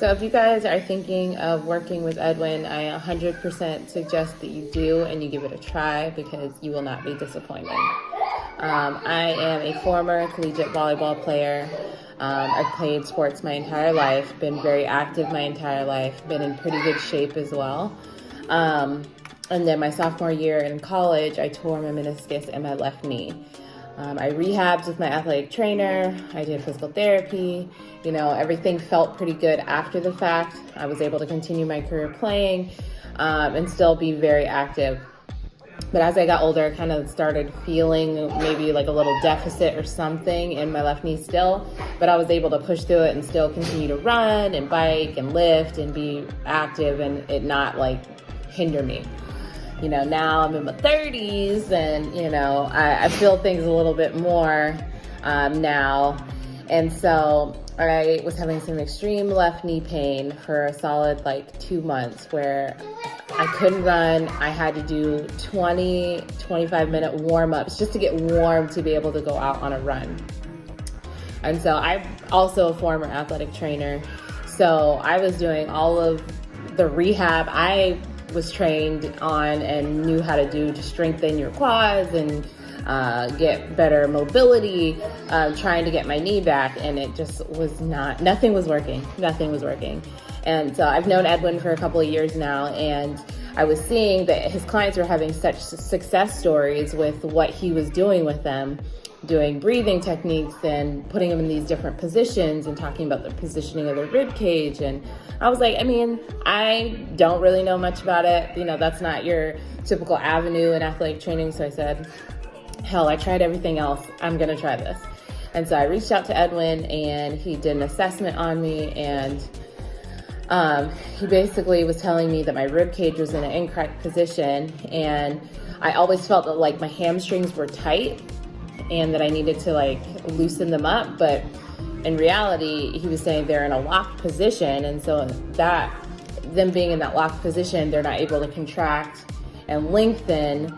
So if you guys are thinking of working with Edwin, I 100% suggest that you do and you give it a try because you will not be disappointed. I am a former collegiate volleyball player. I've played sports my entire life, been very active my entire life, been in pretty good shape as well. And then my sophomore year in college, I tore my meniscus in my left knee. I rehabbed with my athletic trainer. I did physical therapy. Everything felt pretty good after the fact. I was able to continue my career playing and still be very active. But as I got older, I kind of started feeling maybe like a little deficit or something in my left knee still. But I was able to push through it and still continue to run and bike and lift and be active and it not like hinder me. Now I'm in my 30s and, I feel things a little bit more now. And so I was having some extreme left knee pain for a solid 2 months where I couldn't run. I had to do 25-minute warm-ups just to get warm to be able to go out on a run. And so I'm also a former athletic trainer. So I was doing all of the rehab I was trained on and knew how to do to strengthen your quads and get better mobility, trying to get my knee back, and it just was nothing was working. And so I've known Edwin for a couple of years now, and I was seeing that his clients were having such success stories with what he was doing with them, doing breathing techniques and putting them in these different positions and talking about the positioning of their rib cage. And I was like, I don't really know much about it. That's not your typical avenue in athletic training. So I said, hell, I tried everything else. I'm going to try this. And so I reached out to Edwin and he did an assessment on me, and he basically was telling me that my rib cage was in an incorrect position, and I always felt that my hamstrings were tight and that I needed to loosen them up. But in reality, he was saying they're in a locked position. And so that them being in that locked position, they're not able to contract and lengthen.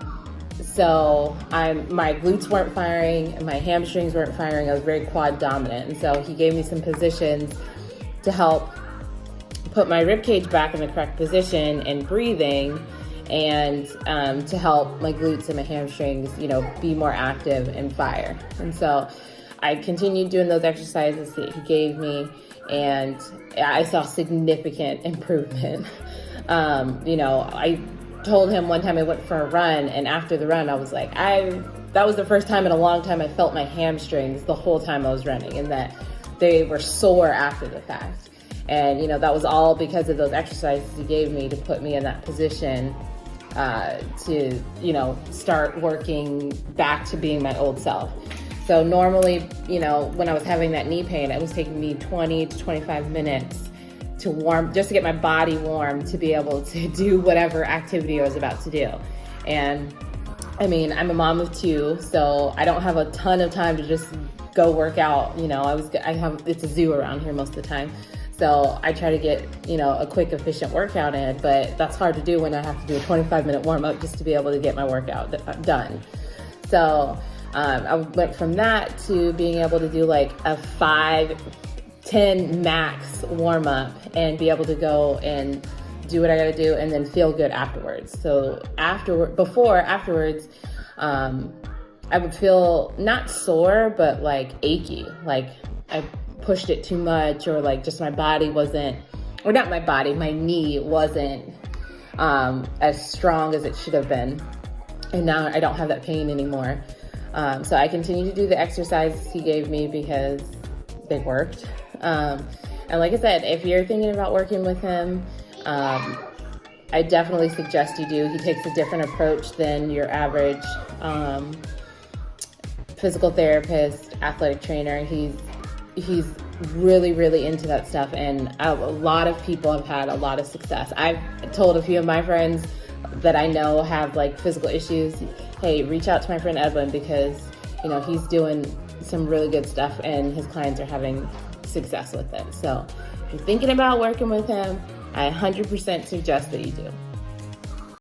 So my glutes weren't firing and my hamstrings weren't firing. I was very quad dominant. And so he gave me some positions to help put my rib cage back in the correct position and breathing, and to help my glutes and my hamstrings, be more active and fire. And so I continued doing those exercises that he gave me, and I saw significant improvement. I told him one time I went for a run, and after the run, I was like, that was the first time in a long time I felt my hamstrings the whole time I was running, and that they were sore after the fact. And, that was all because of those exercises he gave me to put me in that position to, start working back to being my old self. So normally, when I was having that knee pain, it was taking me 20 to 25 minutes to warm, just to get my body warm to be able to do whatever activity I was about to do. And I'm a mom of two, so I don't have a ton of time to just go work out. It's a zoo around here most of the time. So I try to get, a quick, efficient workout in, but that's hard to do when I have to do a 25-minute warm-up just to be able to get my workout done. So I went from that to being able to do a 5-10 max warm-up and be able to go and do what I got to do and then feel good afterwards. So afterwards, I would feel not sore, but achy, I pushed it too much, or just my body wasn't, or not my body, my knee wasn't as strong as it should have been. And now I don't have that pain anymore. So I continue to do the exercises he gave me because they worked. And like I said, if you're thinking about working with him, I definitely suggest you do. He takes a different approach than your average physical therapist, athletic trainer. He's really, really into that stuff, and a lot of people have had a lot of success. I've told a few of my friends that I know have physical issues, hey, reach out to my friend Edwin because, he's doing some really good stuff and his clients are having success with it. So if you're thinking about working with him, I 100% suggest that you do.